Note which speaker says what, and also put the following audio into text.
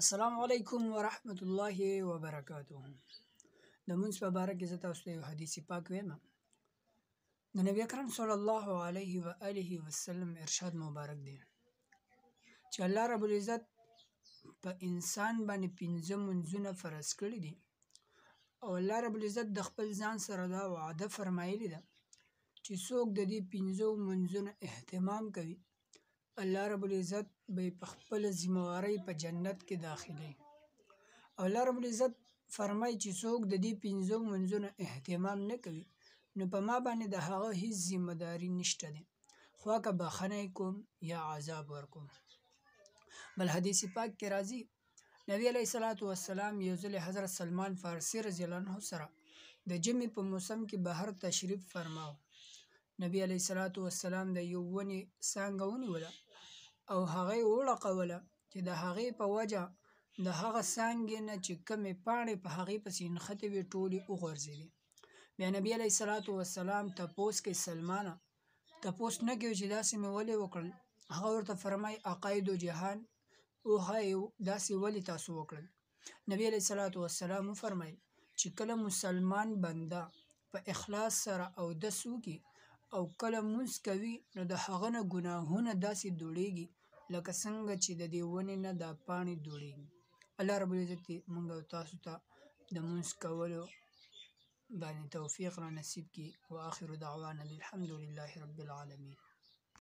Speaker 1: السلام علیکم ورحمت الله وبرکاته. د مونږ په باره کې زه تاسو ته یو حدیث پاک وایم. د نبی اکرم صلی الله علیه و آله وسلم ارشاد مبارک دی چې الله رب العزت په انسان باندې 5 منځونه فرض کړي دي او الله رب العزت د خپل ځان سره دا وعده فرمایلی ده چې څوک د دې 5 منځونو اهتمام کوي الله رب العزت به په خپل ذمہواری په جنت کې داخلي. او الله رب العزت فرمای چې څوک د دې 5 منځونو اهتمام نه کوي نو په ما باندې د هغه هیڅ ذمہ داری نشته ده، خو که بخنه کوم یا عذاب ورکوم. بل حدیث پاک کې راځي نبی علیه الصلاۃ والسلام یو ځل حضرت سلمان فارسی رضی الله عنه سره د جمعې په موسم کې بهر تشریف فرماو. نبی علیه الصلاۃ والسلام د یو ونې څانګه ونیوله او هغه وړقوله چې د هغې په وجه د هغه څانګې نه چې کومې پاڼې په هغې پسې نښتې وې ټولې وغورځېدې. بیا نبي علیه الصلاۃ والسلام تپوس کوي سلمانه تپوس نه کوي چې داسې مې ولې وکړل؟ هغه ورته فرمایي عقاید و جهان وښایي داسې ولې تاسو وکړل؟ نبي علیه الصلاۃ والسلام وفرمیل چې کله مسلمان بنده په اخلاص سره اودس وکړي او کله لمونځ کوي نو د هغه نه ګناهونه داسې دوړېږي لکه څنګه چې د دې ونې نه دا پاڼې دوړېږي. الله رب العزت موږ او تاسو ته د لمونځ کولو باندې توفیق را نصیب کړي. واخر دعوانا الحمد لله رب العالمین.